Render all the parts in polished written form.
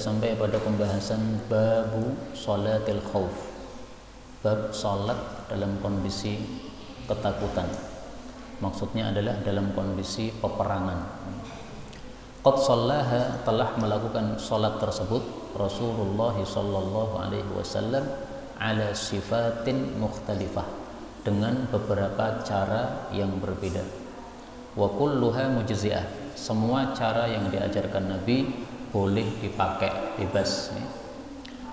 Sampai pada pembahasan babu sholatil khauf, bab sholat dalam kondisi ketakutan. Maksudnya adalah dalam kondisi peperangan. Qad shallaha, telah melakukan sholat tersebut Rasulullah sallallahu alaihi wasallam ala sifatin mukhtalifah, dengan beberapa cara yang berbeda. Wa kulluha mujzi'ah, semua cara yang diajarkan Nabi boleh dipakai bebas.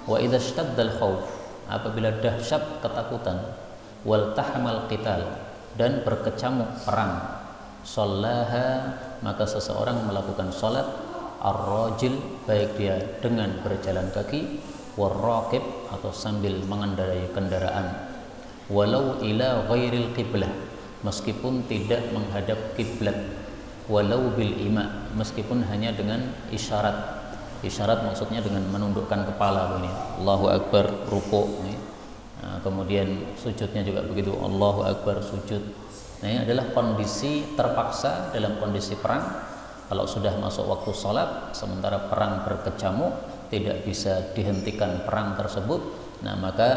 Wa idza ishtaddal khauf, apabila dahsyat ketakutan, wal tahamal qital, dan berkecamuk perang, shallaha, maka seseorang melakukan salat ar-rajil, baik dia dengan berjalan kaki, war-raqib, atau sambil mengendarai kendaraan, walau ila ghairil qiblah, meskipun tidak menghadap kiblat, walau bil ima, meskipun hanya dengan isyarat. Isyarat maksudnya dengan menundukkan kepala ini, Allahu Akbar, ruku', nah, kemudian sujudnya juga begitu, Allahu Akbar, sujud. Nah, ini adalah kondisi terpaksa dalam kondisi perang. Kalau sudah masuk waktu sholat sementara perang berkecamuk, tidak bisa dihentikan perang tersebut, nah maka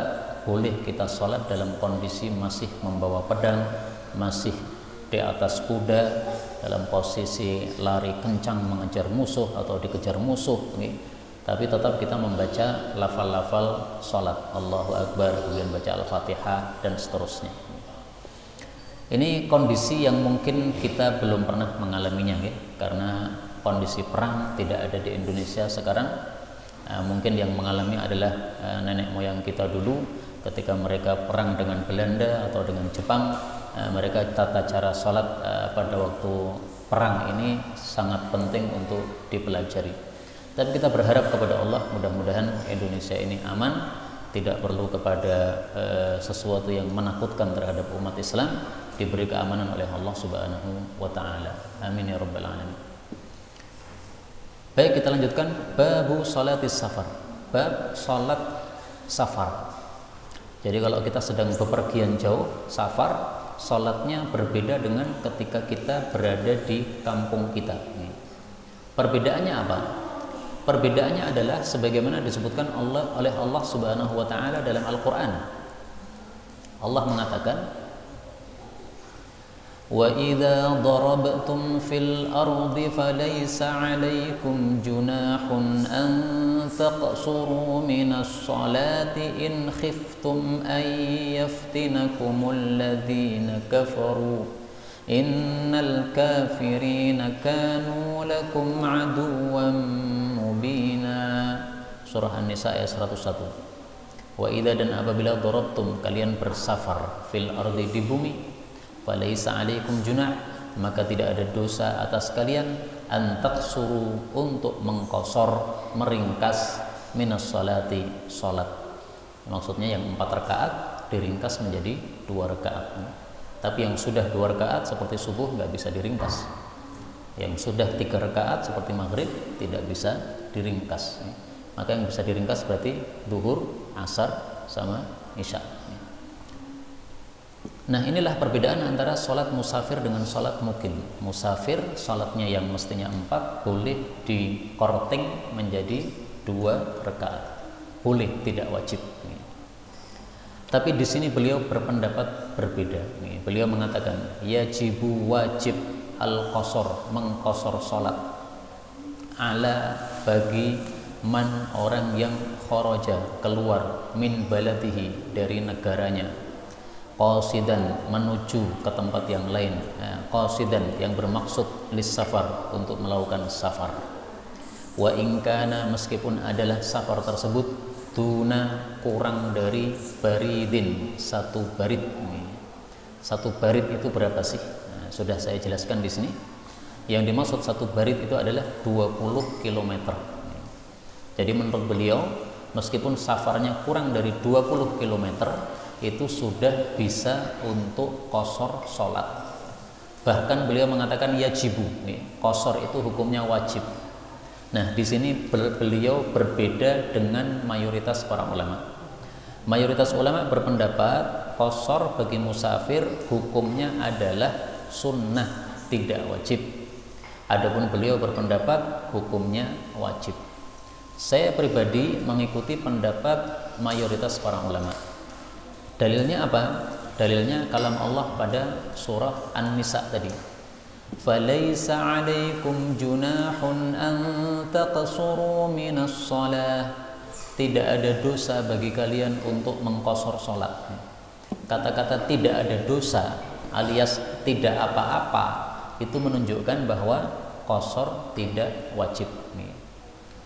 boleh kita sholat dalam kondisi masih membawa pedang, masih di atas kuda, dalam posisi lari kencang mengejar musuh atau dikejar musuh, tapi tetap kita membaca lafal-lafal sholat, Allahu Akbar, kemudian baca Al-Fatihah dan seterusnya. Ini kondisi yang mungkin kita belum pernah mengalaminya, karena kondisi perang tidak ada di Indonesia sekarang. Mungkin yang mengalami adalah nenek moyang kita dulu ketika mereka perang dengan Belanda atau dengan Jepang. Mereka tata cara sholat pada waktu perang ini sangat penting untuk dipelajari. Tapi kita berharap kepada Allah, mudah-mudahan Indonesia ini aman, tidak perlu kepada sesuatu yang menakutkan terhadap umat Islam, diberi keamanan oleh Allah Subhanahu wa ta'ala. Amin ya rabbal alamin. Baik, kita lanjutkan babu sholatis safar, bab sholat safar. Jadi kalau kita sedang bepergian jauh, safar, sholatnya berbeda dengan ketika kita berada di kampung kita. Perbedaannya apa? Perbedaannya adalah sebagaimana disebutkan oleh Allah Subhanahu wa ta'ala dalam Al-Quran. Allah mengatakan, وَإِذَا ضَرَبْتُمْ فِي الْأَرْضِ فَلَيْسَ عَلَيْكُمْ جُنَاحٌ أَن تَقْصُرُوا مِنَ الصَّلَاةِ إِنْ خِفْتُمْ أَن يَفْتِنَكُمُ الَّذِينَ كَفَرُوا إِنَّ الْكَافِرِينَ كَانُوا لَكُمْ عَدُوًّا مُبِينًا. Surah An-Nisa ayat 101. وَإِذَا, dan apabila darabtum, kalian bersafar, fil ardi, di bumi, falaisa alaikum junah, maka tidak ada dosa atas kalian, an taqsuru, untuk mengkosor, meringkas, minas salati, salat. Maksudnya yang 4 rakaat diringkas menjadi 2 rakaat. Tapi yang sudah 2 rakaat seperti subuh nggak bisa diringkas. Yang sudah 3 rakaat seperti maghrib tidak bisa diringkas. Maka yang bisa diringkas berarti duhur, asar, sama isya. Nah, inilah perbedaan antara sholat musafir dengan sholat mukim. Musafir sholatnya yang mestinya 4 boleh dikorting menjadi 2 rakaat, boleh, tidak wajib. Tapi di sini beliau berpendapat berbeda. Beliau mengatakan yajibu, wajib, al-qasor, mengkosor sholat, ala, bagi man, orang yang kharaja, keluar, min baladihi, dari negaranya, qasidan, menuju ke tempat yang lain, qasidan, yang bermaksud lis safar, untuk melakukan safar. Wa in kana, meskipun adalah safar tersebut tuna, kurang dari baridin, 1 barid. 1 barid itu berapa sih? Nah, sudah saya jelaskan di sini. Yang dimaksud 1 barid itu adalah 20 km. Jadi menurut beliau, meskipun safarnya kurang dari 20 km, itu sudah bisa untuk qasar sholat. Bahkan beliau mengatakan yajibu, qasar itu hukumnya wajib. Nah, di sini beliau berbeda dengan mayoritas para ulama. Mayoritas ulama berpendapat qasar bagi musafir hukumnya adalah sunnah, tidak wajib. Adapun beliau berpendapat hukumnya wajib. Saya pribadi mengikuti pendapat mayoritas para ulama. Dalilnya apa? Dalilnya kalam Allah pada surah An-Nisa tadi. Falaisa 'alaikum junahun an taqsuru minas shalah. Tidak ada dosa bagi kalian untuk mengqasar salat. Kata-kata tidak ada dosa alias tidak apa-apa itu menunjukkan bahwa qasar tidak wajib.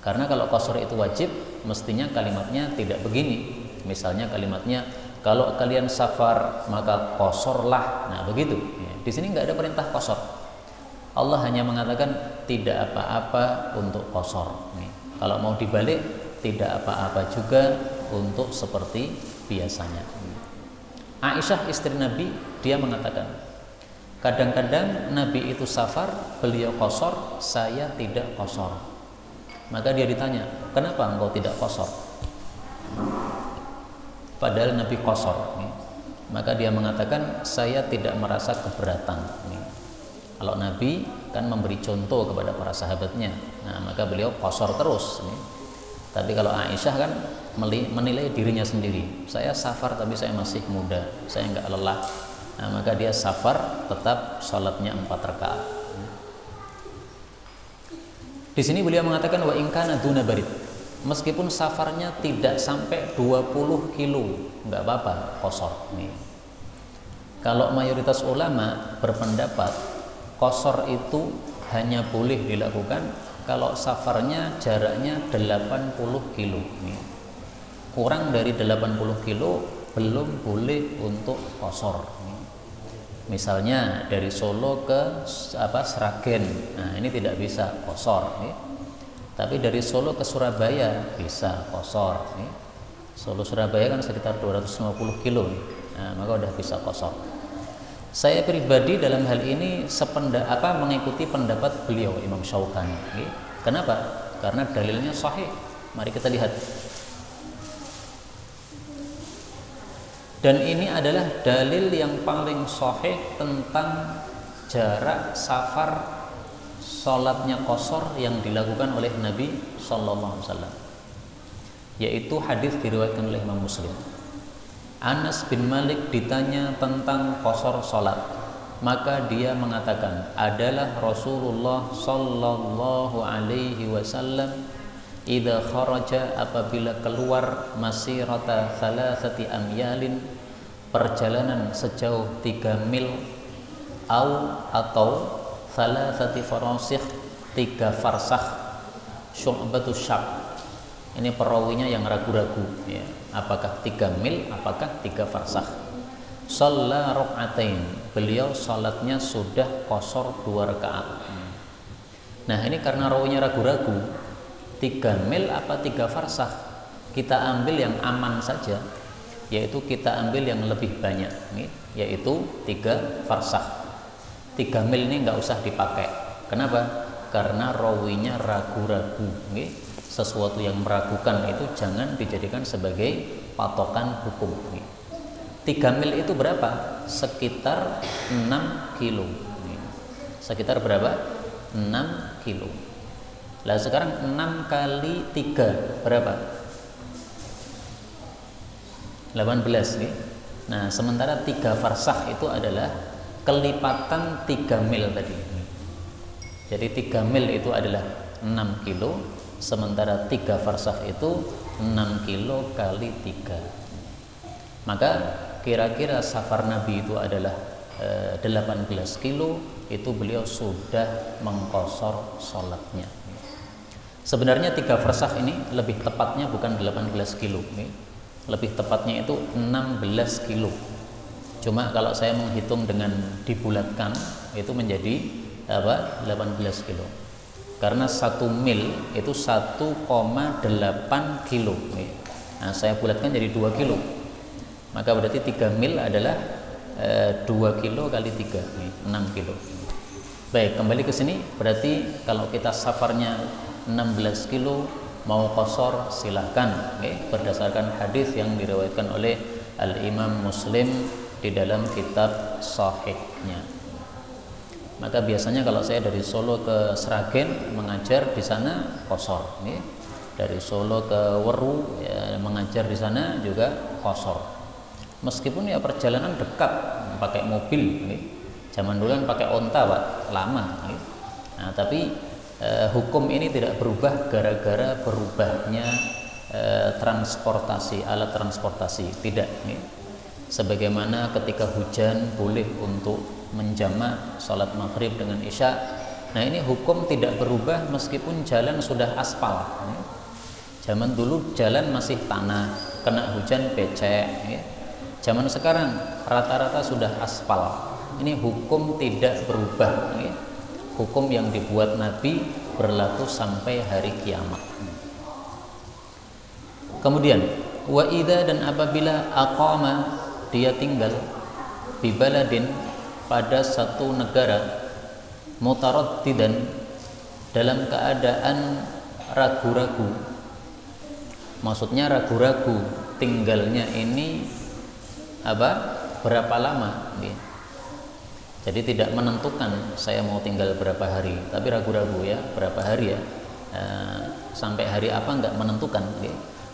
Karena kalau qasar itu wajib, mestinya kalimatnya tidak begini. Misalnya kalimatnya kalau kalian safar maka qasarlah. Nah, begitu. Di sini nggak ada perintah qasar. Allah hanya mengatakan tidak apa-apa untuk qasar. Kalau mau dibalik, tidak apa-apa juga untuk seperti biasanya. Aisyah istri Nabi, dia mengatakan, kadang-kadang Nabi itu safar, beliau qasar, saya tidak qasar. Maka dia ditanya, kenapa engkau tidak qasar? Padahal Nabi qasar. Maka dia mengatakan, saya tidak merasa keberatan. Kalau Nabi kan memberi contoh kepada para sahabatnya, nah maka beliau qasar terus. Tapi kalau Aisyah kan menilai dirinya sendiri, saya safar tapi saya masih muda, saya enggak lelah. Nah, maka dia safar tetap salatnya 4 rakaat. Di sini beliau mengatakan wa in kana duna barid. Meskipun safarnya tidak sampai 20 kilo, enggak apa-apa qasar. Kalau mayoritas ulama berpendapat qasar itu hanya boleh dilakukan kalau safarnya jaraknya 80 kilo. Kurang dari 80 kilo belum boleh untuk qasar. Misalnya dari Solo ke Sragen, nah ini tidak bisa qasar. Tapi dari Solo ke Surabaya bisa qasar. Solo Surabaya kan sekitar 250 kilo, nah, maka udah bisa qasar. Saya pribadi dalam hal ini mengikuti pendapat beliau Imam Syaukani. Kenapa? Karena dalilnya sahih. Mari kita lihat. Dan ini adalah dalil yang paling sahih tentang jarak safar salatnya qasar yang dilakukan oleh Nabi sallallahu alaihi wasallam. Yaitu hadis diriwayatkan oleh Imam Muslim. Anas bin Malik ditanya tentang qasar salat, maka dia mengatakan, adalah Rasulullah sallallahu alaihi wasallam idza kharaja, apabila keluar masirata thalathati amyalin, perjalanan sejauh 3 mil, atau thalathati farasikh, 3 farsakh, syu'batus syak. Ini perawinya yang ragu-ragu ya. Apakah 3 mil, apakah 3 farsakh. Shalla rak'atain, beliau salatnya sudah qasar 2 rakaat. Nah, ini karena rawinya ragu-ragu, 3 mil apa 3 farsakh, kita ambil yang aman saja, yaitu kita ambil yang lebih banyak, yaitu 3 farsakh. 3 mil ini nggak usah dipakai. Kenapa? Karena rawinya ragu-ragu. Sesuatu yang meragukan itu jangan dijadikan sebagai patokan hukum. 3 mil itu berapa? Sekitar 6 kilo. Sekitar berapa? 6 kilo. Lah sekarang 6 kali 3 berapa? 18 nih. Nah, sementara 3 farsakh itu adalah kelipatan 3 mil tadi. Jadi 3 mil itu adalah 6 kilo, sementara 3 farsakh itu 6 kilo kali 3. Maka kira-kira safar Nabi itu adalah 18 kilo, itu beliau sudah mengqasar salatnya. Sebenarnya 3 farsakh ini lebih tepatnya bukan 18 kilo, lebih tepatnya itu 16 kilo. Cuma kalau saya menghitung dengan dibulatkan itu menjadi 18 kilo. Karena 1 mil itu 1,8 kilo. Nah, saya bulatkan jadi 2 kilo. Maka berarti 3 mil adalah 2 kilo kali 3, 6 kilo. Baik, kembali ke sini. Berarti kalau kita safarnya 16 kilo mau qasar silahkan, berdasarkan hadis yang diriwayatkan oleh Al-Imam Muslim di dalam kitab sahihnya. Maka biasanya kalau saya dari Solo ke Sragen mengajar di sana qasar, dari Solo ke Weru ya, mengajar di sana juga qashar. Meskipun ya perjalanan dekat pakai mobil, gitu. Zaman dulu kan pakai onta Pak, lama. Gitu. Nah, tapi hukum ini tidak berubah gara-gara berubahnya transportasi, alat transportasi, tidak. Gitu. Sebagaimana ketika hujan boleh untuk menjamak salat maghrib dengan isya. Nah ini hukum tidak berubah meskipun jalan sudah aspal. Zaman dulu jalan masih tanah, kena hujan becek. Zaman sekarang rata-rata sudah aspal. Ini hukum tidak berubah. Hukum yang dibuat Nabi berlaku sampai hari kiamat. Kemudian wa idza, dan apabila aqama, dia tinggal bi baladin, pada satu negara, mutaraddidan, dalam keadaan ragu-ragu. Maksudnya ragu-ragu tinggalnya ini berapa lama, jadi tidak menentukan saya mau tinggal berapa hari, tapi ragu-ragu ya berapa hari ya, sampai hari apa enggak menentukan.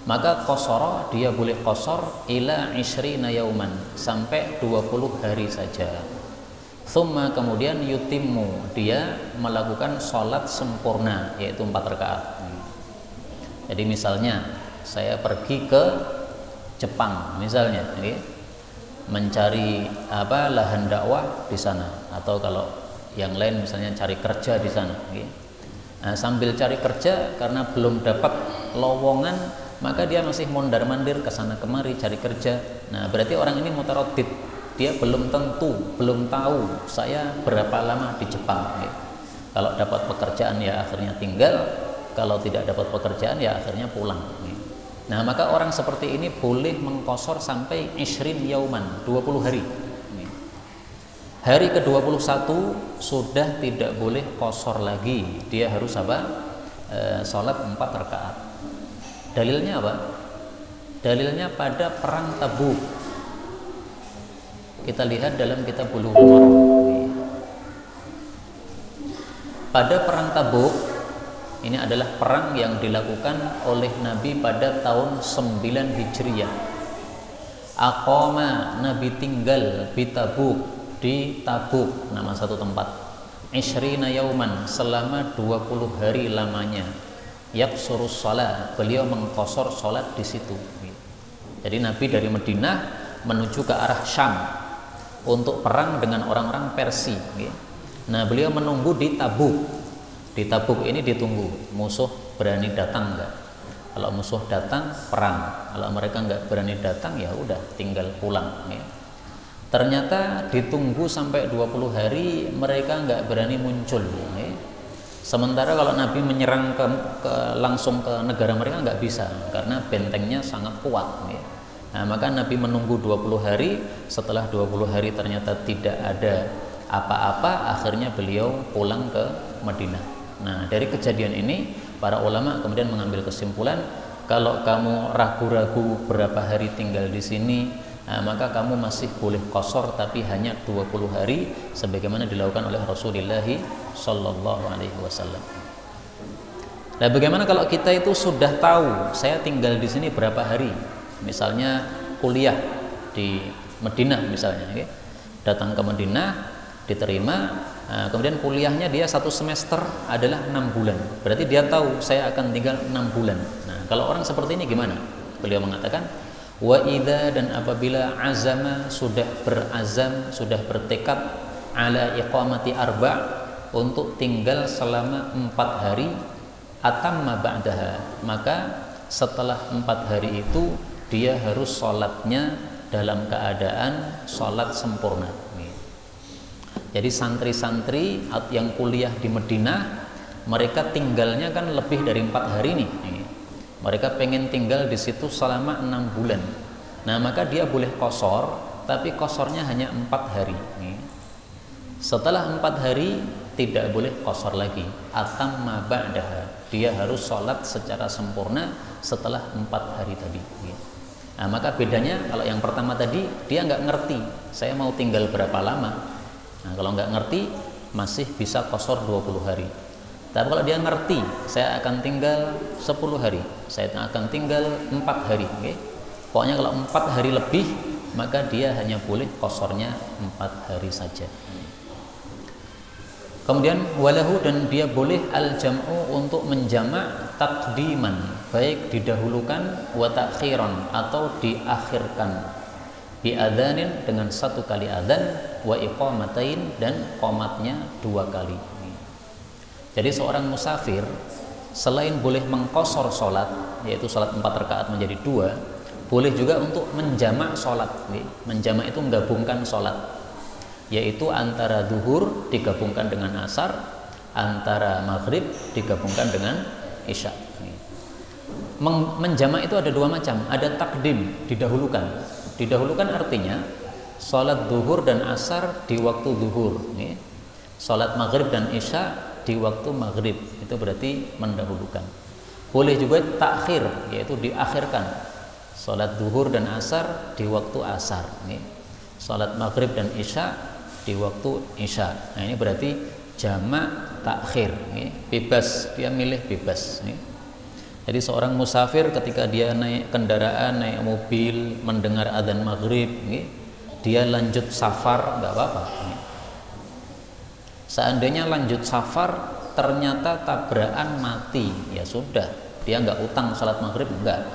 Maka qashara, dia boleh qashar ila 20 yauman, sampai 20 hari saja. Thumma, kemudian yutimmu, dia melakukan sholat sempurna, yaitu 4 rakaat. Jadi misalnya saya pergi ke Jepang misalnya, mencari lahan dakwah di sana, atau kalau yang lain misalnya cari kerja di sana. Nah, sambil cari kerja karena belum dapat lowongan, maka dia masih mondar-mandir ke sana kemari cari kerja. Nah, berarti orang ini mutaraddid, dia belum tentu, belum tahu saya berapa lama di Jepang. Kalau dapat pekerjaan ya akhirnya tinggal, kalau tidak dapat pekerjaan ya akhirnya pulang. Nah, maka orang seperti ini boleh mengqashar sampai 20 yauman, 20 hari. Hari ke-21 sudah tidak boleh qashar lagi, dia harus salat 4 rakaat. Dalilnya apa? Dalilnya pada perang Tabuk. Kita lihat dalam kitab Bulughul Maram. Pada perang Tabuk, ini adalah perang yang dilakukan oleh Nabi pada tahun 9 Hijriyah. Aqama, Nabi tinggal di Tabuk, nama satu tempat. 20 yauman, selama 20 hari lamanya. Yaqsurus shalah, beliau mengqashar salat di situ. Jadi Nabi dari Madinah menuju ke arah Syam untuk perang dengan orang-orang Persia. Nah, beliau menunggu di Tabuk. Di Tabuk ini ditunggu musuh berani datang enggak. Kalau musuh datang, perang. Kalau mereka enggak berani datang, ya udah tinggal pulang. Ternyata ditunggu sampai 20 hari, mereka enggak berani muncul. Sementara kalau Nabi menyerang langsung ke negara mereka enggak bisa, karena bentengnya sangat kuat. Nah, maka Nabi menunggu 20 hari. Setelah 20 hari ternyata tidak ada apa-apa, akhirnya beliau pulang ke Madinah. Nah, dari kejadian ini para ulama kemudian mengambil kesimpulan, kalau kamu ragu-ragu berapa hari tinggal di sini, maka kamu masih boleh qashar, tapi hanya 20 hari sebagaimana dilakukan oleh Rasulullah sallallahu alaihi wasallam. Nah, bagaimana kalau kita itu sudah tahu saya tinggal di sini berapa hari? Misalnya kuliah di Madinah misalnya, datang ke Madinah, diterima, kemudian kuliahnya dia 1 semester adalah 6 bulan. Berarti dia tahu saya akan tinggal 6 bulan. Nah, kalau orang seperti ini gimana? Beliau mengatakan, wa idza, dan apabila azama, sudah berazam, sudah bertekad, ala iqamati arba', untuk tinggal selama 4 hari, atamma ba'daha, maka setelah 4 hari itu dia harus sholatnya dalam keadaan sholat sempurna. Jadi santri-santri yang kuliah di Madinah, mereka tinggalnya kan lebih dari 4 hari nih. Mereka pengen tinggal di situ selama 6 bulan. Nah, maka dia boleh qashar, tapi qasharnya hanya 4 hari. Setelah 4 hari tidak boleh qashar lagi. Atamma ba'daha, dia harus sholat secara sempurna setelah 4 hari tadi. Nah, maka bedanya kalau yang pertama tadi dia nggak ngerti saya mau tinggal berapa lama. Nah, kalau nggak ngerti masih bisa qashar 20 hari. Tapi kalau dia ngerti, saya akan tinggal 10 hari, saya akan tinggal 4 hari, okay? Pokoknya kalau 4 hari lebih, maka dia hanya boleh kosornya 4 hari saja. Kemudian walahu, dan dia boleh al-jam'u untuk menjamak takdiman, baik didahulukan wa ta'khiran atau diakhirkan, bi adzanin dengan 1 kali adzan, wa iqamatain dan qomatnya 2 kali. Jadi seorang musafir selain boleh mengqosor sholat, yaitu sholat 4 rakaat menjadi 2, boleh juga untuk menjamak sholat. Menjamak itu menggabungkan sholat, yaitu antara duhur digabungkan dengan asar, antara maghrib digabungkan dengan isya. Menjamak itu ada 2 macam, ada takdim, didahulukan. Didahulukan artinya sholat duhur dan asar di waktu duhur, sholat maghrib dan isya di waktu maghrib, itu berarti mendahulukan. Boleh juga takhir, yaitu diakhirkan, sholat duhur dan asar di waktu asar, sholat maghrib dan isya di waktu isya. Nah, ini berarti jamak takhir, bebas, dia milih bebas. Jadi seorang musafir ketika dia naik kendaraan, naik mobil, mendengar adzan maghrib, dia lanjut safar, nggak apa-apa. Seandainya lanjut safar ternyata tabrakan mati, ya sudah, dia nggak utang salat maghrib, enggak.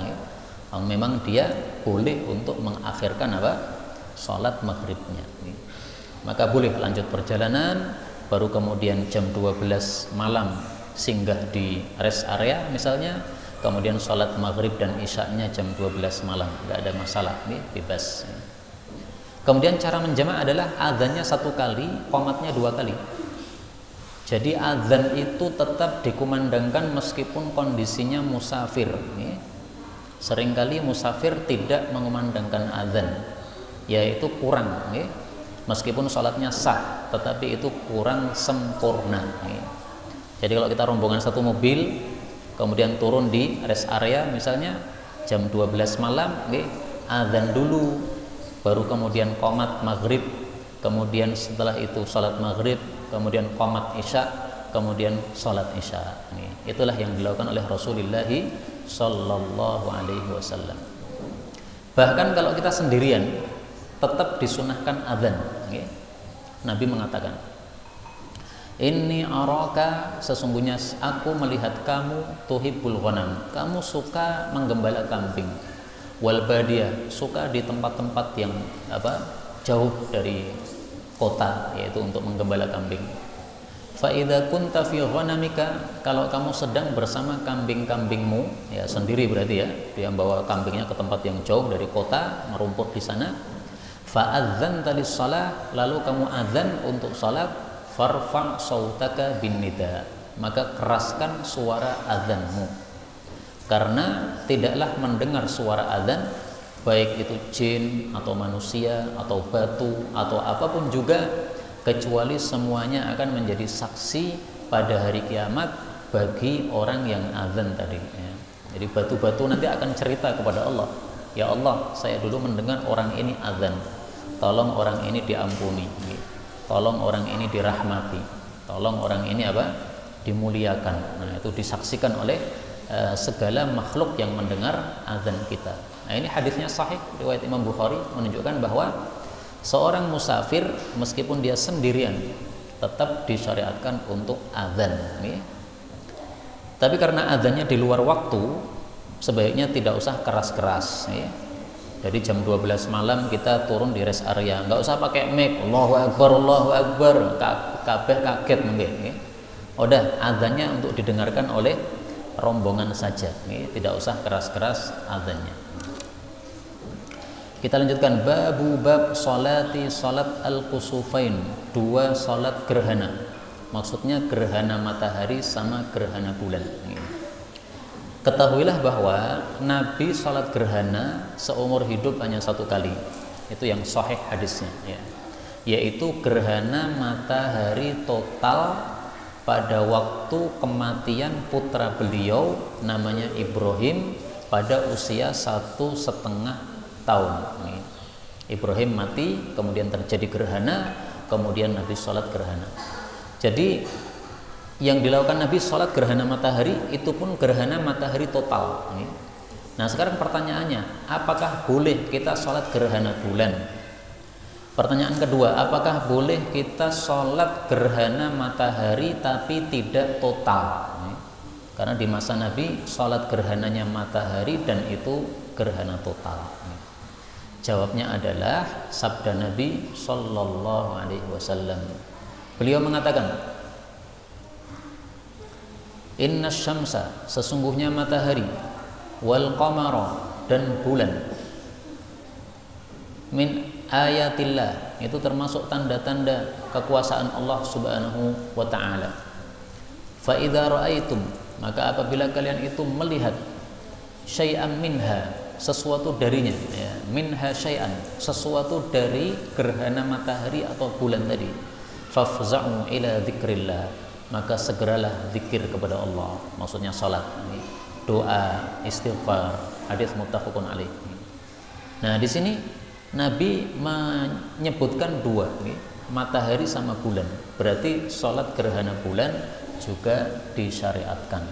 Memang dia boleh untuk mengakhirkan apa? Salat maghribnya. Maka boleh lanjut perjalanan, baru kemudian jam 12 malam singgah di rest area misalnya, kemudian salat maghrib dan isya-nya jam 12 malam, nggak ada masalah, bebas. Kemudian cara menjamak adalah adzannya 1 kali, qomatnya 2 kali. Jadi azan itu tetap dikumandangkan meskipun kondisinya musafir. Seringkali musafir tidak mengumandangkan azan, yaitu kurang. Meskipun sholatnya sah, tetapi itu kurang sempurna. Jadi kalau kita rombongan 1 mobil, kemudian turun di rest area misalnya jam 12 malam, azan dulu, baru kemudian qomat maghrib, kemudian setelah itu sholat maghrib, kemudian qomat isya, kemudian sholat isya. Itulah yang dilakukan oleh Rasulullah Sallallahu Alaihi Wasallam. Bahkan kalau kita sendirian, tetap disunahkan adzan. Nabi mengatakan, Inni araka, sesungguhnya aku melihat kamu tuhibbul ghanam, kamu suka menggembala kambing, wal badiyah, suka di tempat-tempat yang jauh dari kota, yaitu untuk menggembala kambing. Fa idza kunta fi ghanamika, kalau kamu sedang bersama kambing-kambingmu, ya sendiri berarti ya, dia bawa kambingnya ke tempat yang jauh dari kota, merumput di sana. Fa adzanta lis-shalah, lalu kamu azan untuk salat, farfa' sautaka bin nida, maka keraskan suara azanmu. Karena tidaklah mendengar suara azan, baik itu jin atau manusia atau batu atau apapun juga, kecuali semuanya akan menjadi saksi pada hari kiamat bagi orang yang azan tadi. Jadi batu-batu nanti akan cerita kepada Allah, ya Allah, saya dulu mendengar orang ini azan, tolong orang ini diampuni, tolong orang ini dirahmati, tolong orang ini dimuliakan. Nah, itu disaksikan oleh segala makhluk yang mendengar azan kita. Nah, ini hadisnya sahih riwayat Imam Bukhari, menunjukkan bahwa seorang musafir meskipun dia sendirian tetap disyariatkan untuk azan. Tapi karena azannya di luar waktu, sebaiknya tidak usah keras-keras. Jadi jam 12 malam kita turun di rest area, nggak usah pakai mic, Allahu Akbar, kabeh kaget mungkin. Udah, azannya untuk didengarkan oleh rombongan saja, tidak usah keras-keras azannya. Kita lanjutkan, bab salati salat al-kusufain, 2 salat gerhana. Maksudnya gerhana matahari sama gerhana bulan. Ketahuilah bahwa Nabi salat gerhana seumur hidup hanya 1 kali. Itu yang sahih hadisnya, yaitu gerhana matahari total pada waktu kematian putra beliau namanya Ibrahim pada usia 1,5 tahun. Ibrahim mati, kemudian terjadi gerhana, kemudian Nabi sholat gerhana. Jadi yang dilakukan Nabi sholat gerhana matahari itu pun gerhana matahari total. Nah sekarang pertanyaannya, apakah boleh kita sholat gerhana bulan? Pertanyaan kedua, apakah boleh kita sholat gerhana matahari tapi tidak total? Karena di masa Nabi sholat gerhananya matahari dan itu gerhana total. Jawabnya adalah sabda Nabi Sallallahu Alaihi Wasallam. Beliau mengatakan, Inna syamsa, sesungguhnya matahari, wal qamara, dan bulan, min ayatillah, itu termasuk tanda-tanda kekuasaan Allah Subhanahu wa ta'ala. Fa idza ra'aitum, maka apabila kalian itu melihat syai'an minha, sesuatu darinya, ya, minha syai'an, sesuatu dari gerhana matahari atau bulan tadi, fafza'u ila dzikrillah, maka segeralah zikir kepada Allah, maksudnya salat, doa, istighfar, hadis muttafaqun alaih. Nah, di sini Nabi menyebutkan dua, matahari sama bulan. Berarti salat gerhana bulan juga disyariatkan.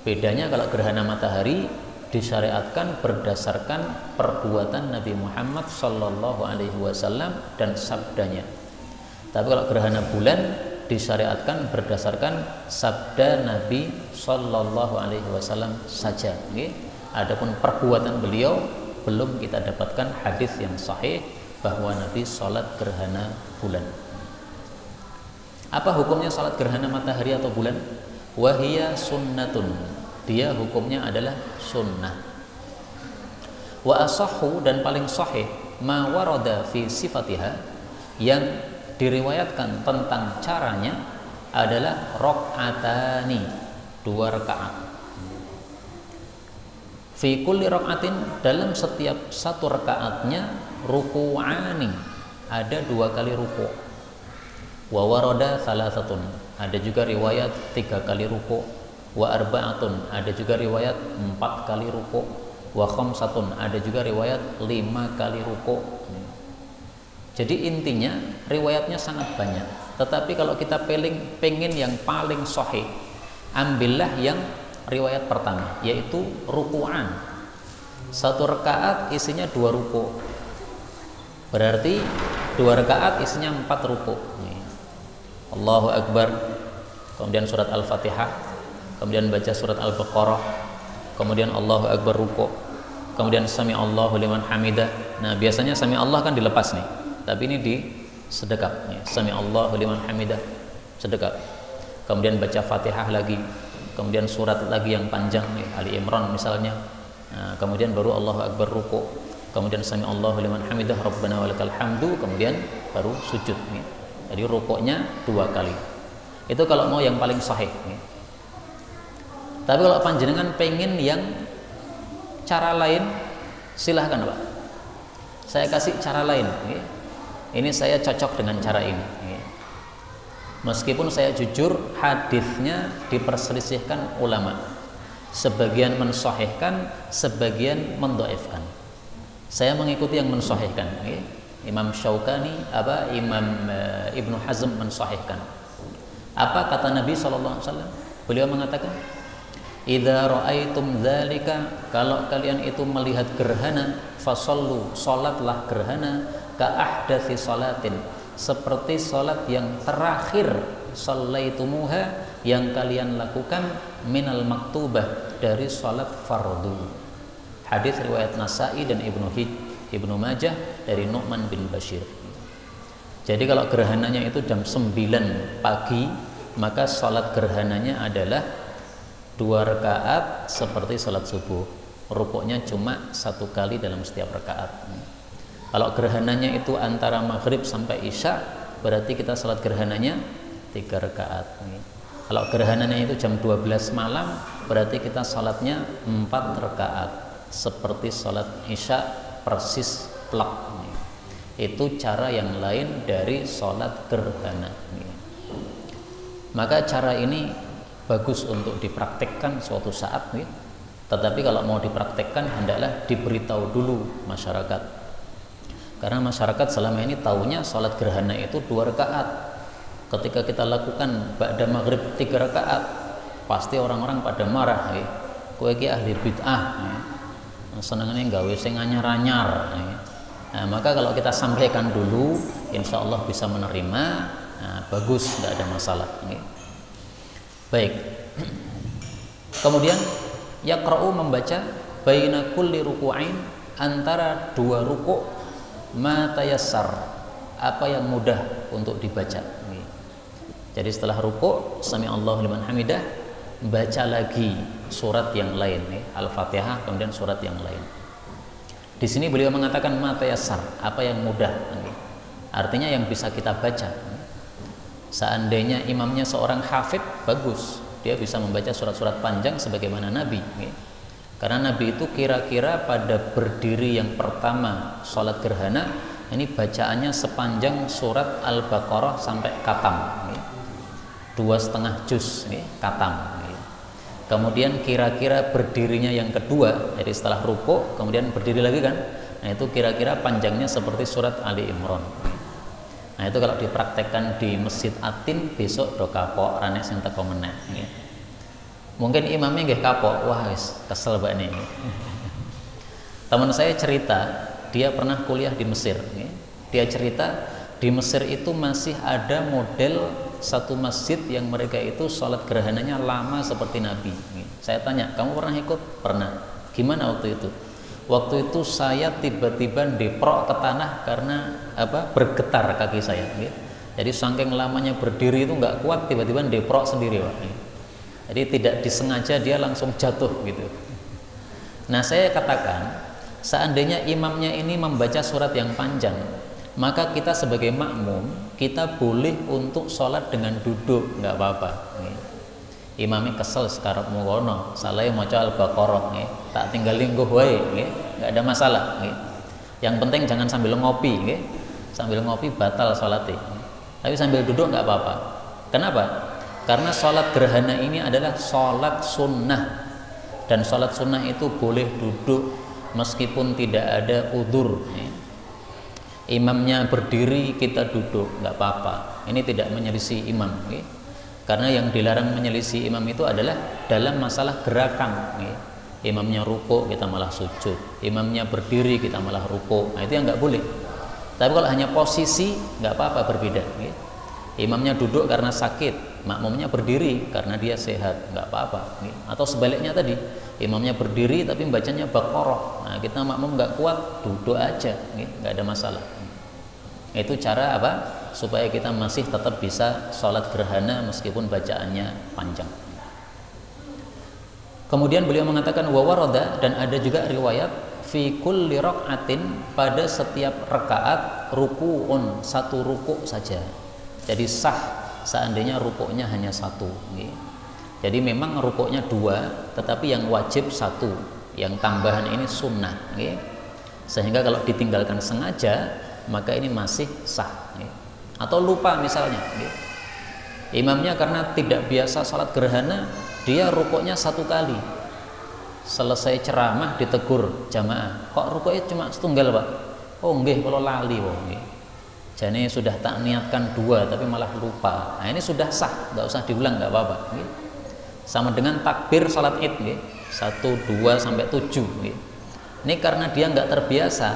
Bedanya kalau gerhana matahari disyariatkan berdasarkan perbuatan Nabi Muhammad Sallallahu Alaihi Wasallam dan sabdanya. Tapi kalau gerhana bulan disyariatkan berdasarkan sabda Nabi Sallallahu Alaihi Wasallam saja. Adapun perbuatan beliau belum kita dapatkan hadis yang sahih bahwa Nabi sholat gerhana bulan. Apa hukumnya sholat gerhana matahari atau bulan? Wahia sunnatun, dia hukumnya adalah sunnah. Wa asahhu, dan paling sahih, ma warada fi sifatiha, yang diriwayatkan tentang caranya adalah rakaatani, 2 rakaat. Fi kulli rakaatin, dalam setiap satu rakaatnya, ruku'ani, ada 2 kali ruku'. Wa warada salasatun, ada juga riwayat 3 kali ruku'. Wa arba'atun, ada juga riwayat 4 kali ruku'. Wa khamsatun, ada juga riwayat 5 kali ruku'. Jadi intinya riwayatnya sangat banyak. Tetapi kalau kita pengen yang paling sahih, ambillah yang riwayat pertama, yaitu ruku'an. 1 rakaat isinya 2 ruku'. Berarti 2 rakaat isinya 4 ruku'. Allahu Akbar, kemudian surat Al-Fatihah, kemudian baca surat Al-Baqarah, kemudian Allahu Akbar ruku', kemudian Sami Allahu liman hamidah. Nah, biasanya Sami Allah kan dilepas nih, tapi ini di sedekap nih. Sami Allahu liman hamidah, sedekap. Kemudian baca Fatihah lagi, kemudian surat lagi yang panjang nih, Ali Imran misalnya. Nah, kemudian baru Allahu Akbar ruku', kemudian Sami Allahu liman hamidah, Rabbana walakal hamdu, kemudian baru sujud nih. Jadi rukuknya 2 kali. Itu kalau mau yang paling sahih nih. Tapi kalau panjenengan pengen yang cara lain, silahkan Pak, saya kasih cara lain. Ini saya cocok dengan cara ini. Meskipun saya jujur, hadisnya diperselisihkan ulama. Sebagian mensahihkan, sebagian mendhaifkan. Saya mengikuti yang mensahihkan. Imam Syaukani, Imam Ibnu Hazm mensahihkan. Apa kata Nabi SAW? Beliau mengatakan, idza ra'aitum dzalika, kalau kalian itu melihat gerhana, fasallu, salatlah gerhana, ka ahdatsi salatin, seperti salat yang terakhir sallaitumuha, yang kalian lakukan, minal maktubah, dari salat fardu. Hadis riwayat Nasa'i dan Ibnu Majah dari Nu'man bin Bashir. Jadi kalau gerhananya itu jam 9 pagi, maka salat gerhananya adalah 2 rakaat seperti salat subuh. Rukuknya cuma 1 kali dalam setiap rakaat. Kalau gerhananya itu antara maghrib sampai isya, berarti kita salat gerhananya 3 rakaat. Kalau gerhananya itu jam 12 malam, berarti kita salatnya 4 rakaat seperti salat isya persis plak. Itu cara yang lain dari salat gerhana. Maka cara ini bagus untuk dipraktekkan suatu saat, tetapi kalau mau dipraktekkan hendaklah diberitahu dulu masyarakat. Karena masyarakat selama ini taunya salat gerhana itu 2 rakaat. Ketika kita lakukan ba'da maghrib 3 rakaat, pasti orang-orang pada marah, kowe iki ahli bid'ah, senengane gawe sing anyar-anyar. Nah, maka kalau kita sampaikan dulu, insya Allah bisa menerima. Nah, bagus, tidak ada masalah. Baik. Kemudian yaqra'u membaca baina kulli ruku'ain, antara 2 ruku' ma tayassar, apa yang mudah untuk dibaca. Jadi setelah ruku' sami Allahu liman hamidah, baca lagi surat yang lain, Al-Fatihah kemudian surat yang lain. Di sini beliau mengatakan ma tayassar, apa yang mudah. Artinya yang bisa kita baca. Seandainya imamnya seorang hafid, bagus, dia bisa membaca surat-surat panjang sebagaimana Nabi. Karena Nabi itu kira-kira pada berdiri yang pertama sholat gerhana, ini bacaannya sepanjang surat Al-Baqarah sampai khatam, 2,5 juz, khatam. Kemudian kira-kira berdirinya yang kedua, jadi setelah ruku kemudian berdiri lagi kan, nah itu kira-kira panjangnya seperti surat Ali Imran. Nah itu kalau dipraktekkan di Masjid Atin, besok do kapok rane sing teko meneh. Mungkin imamnya nggih kapok, wah kesel banget nih. Teman saya cerita, dia pernah kuliah di Mesir. Dia cerita di Mesir itu masih ada model satu masjid yang mereka itu sholat gerhananya lama seperti Nabi. Saya tanya, kamu pernah ikut? Pernah. Gimana waktu itu? Waktu itu saya tiba-tiba deprok ke tanah karena bergetar kaki saya. Jadi saking lamanya berdiri itu nggak kuat, tiba-tiba deprok sendiri, Pak. Jadi tidak disengaja dia langsung jatuh gitu. Nah saya katakan, seandainya imamnya ini membaca surat yang panjang, maka kita sebagai makmum, kita boleh untuk sholat dengan duduk, nggak apa-apa. Imamnya kesel sekarang mugono, salahnya maca Al-Baqarah, tak tinggal lingguh wae, nggak ada masalah. Yang penting jangan sambil ngopi, sambil ngopi batal sholatnya. Tapi sambil duduk nggak apa-apa. Kenapa? Karena sholat gerhana ini adalah sholat sunnah, dan sholat sunnah itu boleh duduk meskipun tidak ada udzur. Imamnya berdiri, kita duduk, nggak apa-apa. Ini tidak menyelisih imam, karena yang dilarang menyelisih imam itu adalah dalam masalah gerakan. Imamnya ruku, kita malah sujud. Imamnya berdiri, kita malah ruku. Nah itu yang nggak boleh. Tapi kalau hanya posisi, nggak apa-apa, berbeda. Imamnya duduk karena sakit, makmumnya berdiri karena dia sehat, nggak apa-apa. Atau sebaliknya tadi, imamnya berdiri tapi bacanya Baqarah, nah kita makmum nggak kuat, duduk aja, nggak ada masalah. Itu cara apa? Supaya kita masih tetap bisa sholat gerhana meskipun bacaannya panjang. Kemudian beliau mengatakan wa warada, dan ada juga riwayat fi kulli raka'atin, pada setiap rakaat ruku'un, satu ruku' saja. Jadi sah seandainya rukuknya hanya satu. Jadi memang rukuknya 2, tetapi yang wajib 1, yang tambahan ini sunnah. Sehingga kalau ditinggalkan sengaja, maka ini masih sah. Atau lupa misalnya, imamnya karena tidak biasa salat gerhana, dia rukuknya 1 kali. Selesai ceramah ditegur jamaah, kok rukuknya cuma setunggal Pak? Oh nggih, kalau lali jadi sudah tak niatkan 2 tapi malah lupa. Nah ini sudah sah, nggak usah diulang, nggak apa-apa. Sama dengan takbir salat id, 1, 2 sampai 7. Ini karena dia nggak terbiasa,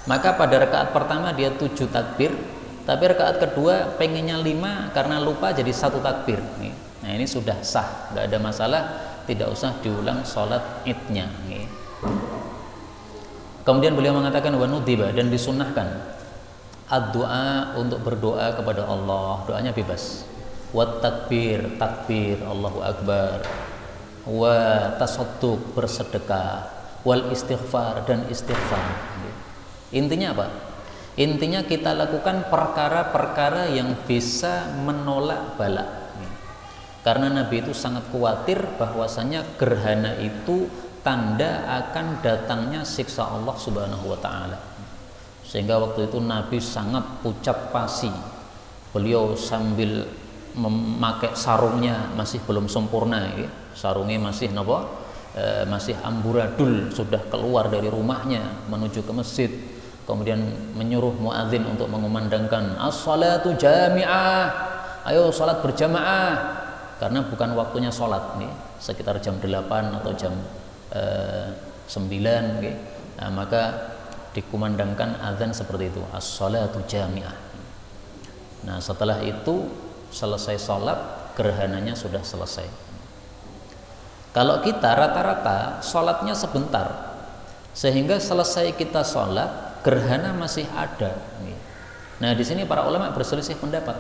maka pada rakaat pertama dia 7 takbir, tapi rakaat kedua pengennya 5 karena lupa jadi 1 takbir. Nah ini sudah sah, nggak ada masalah, tidak usah diulang salat idnya. Kemudian beliau mengatakan wa nudiba, dan disunnahkan ad-doa, untuk berdoa kepada Allah, doanya bebas. Wat takbir, takbir, Allahu Akbar. Wa tasadduq, bersedekah. Wal istighfar, dan istighfar. Intinya apa? Intinya kita lakukan perkara-perkara yang bisa menolak bala. Karena Nabi itu sangat khawatir bahwasanya gerhana itu tanda akan datangnya siksa Allah Subhanahu wa taala. Sehingga waktu itu Nabi sangat pucat pasi. Beliau sambil memakai sarungnya, masih belum sempurna, sarungnya masih masih amburadul, sudah keluar dari rumahnya menuju ke masjid. Kemudian menyuruh muadzin untuk mengumandangkan as-salatu jami'ah, ayo sholat berjamaah, karena bukan waktunya sholat nih, sekitar jam 8 atau jam 9 nih. Nah, maka dikumandangkan azan seperti itu, as-sholatu jami'ah. Nah, setelah itu selesai sholat, gerhananya sudah selesai. Kalau kita rata-rata sholatnya sebentar, sehingga selesai kita sholat, gerhana masih ada. Nah, di sini para ulama berselisih pendapat.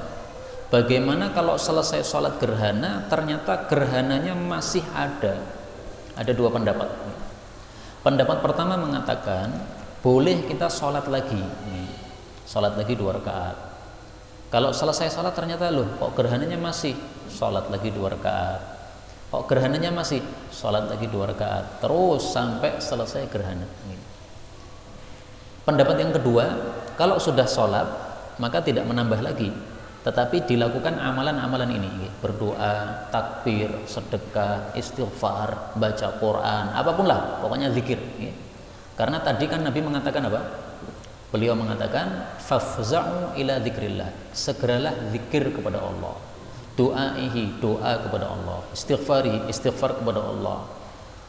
Bagaimana kalau selesai sholat gerhana, ternyata gerhananya masih ada? Ada dua pendapat. Pendapat pertama mengatakan boleh kita sholat lagi, sholat lagi 2 rakaat. Kalau selesai sholat ternyata loh, kok gerhananya masih, sholat lagi 2 rakaat. Kok gerhananya masih, sholat lagi 2 rakaat, terus sampai selesai gerhana. Pendapat yang kedua, kalau sudah sholat maka tidak menambah lagi, tetapi dilakukan amalan-amalan ini, berdoa, takbir, sedekah, istighfar, baca Quran, apapun lah, pokoknya zikir. Karena tadi kan Nabi mengatakan apa? Beliau mengatakan fafza'u ila dzikrillah, segeralah zikir kepada Allah, doaihi, doa kepada Allah, istighfari, istighfar kepada Allah.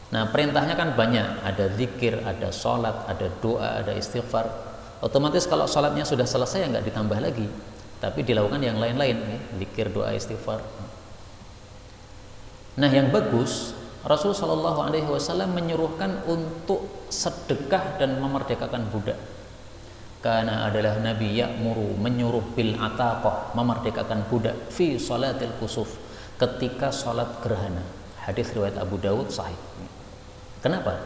Nah, perintahnya kan banyak, ada zikir, ada sholat, ada doa, ada istighfar. Otomatis kalau sholatnya sudah selesai ya nggak ditambah lagi, tapi dilakukan yang lain-lain, zikir, doa, istighfar. Nah, yang bagus, Rasulullah Shallallahu Alaihi Wasallam menyuruhkan untuk sedekah dan memerdekakan budak. Karena adalah Nabi ya'muru, menyuruh bil ataqah, memerdekakan budak fi sholatil kusuf, ketika sholat gerhana. Hadis riwayat Abu Dawud sahih. Kenapa?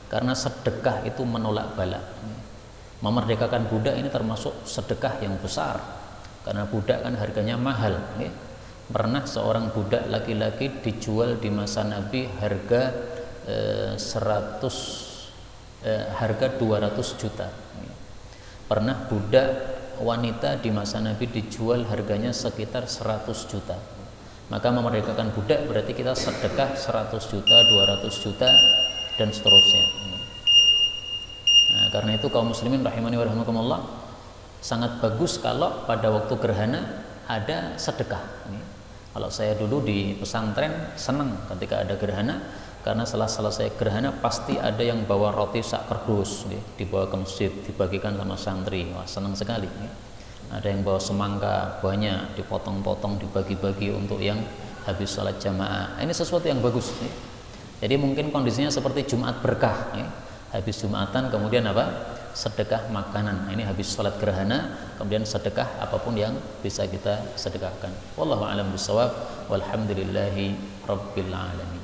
Karena sedekah itu menolak bala. Memerdekakan budak ini termasuk sedekah yang besar, karena budak kan harganya mahal. Pernah seorang budak laki-laki dijual di masa Nabi harga 200 juta. Pernah budak wanita di masa Nabi dijual harganya sekitar 100 juta. Maka memerdekakan budak berarti kita sedekah 100 juta, 200 juta dan seterusnya. Nah, karena itu kaum muslimin rahimani wa rahimakumullah, sangat bagus kalau pada waktu gerhana ada sedekah. Kalau saya dulu di pesantren senang ketika ada gerhana, karena setelah selesai gerhana pasti ada yang bawa roti sak kerdus, dibawa ke masjid, dibagikan sama santri. Wah, senang sekali. Ada yang bawa semangka banyak, dipotong-potong, dibagi-bagi untuk yang habis sholat jamaah. Ini sesuatu yang bagus. Jadi mungkin kondisinya seperti Jumat berkah. Habis Jumatan kemudian apa? Sedekah makanan. Ini habis sholat gerhana, kemudian sedekah apapun yang bisa kita sedekahkan. Wallahu a'lam bishawab. Walhamdulillahi rabbil alamin.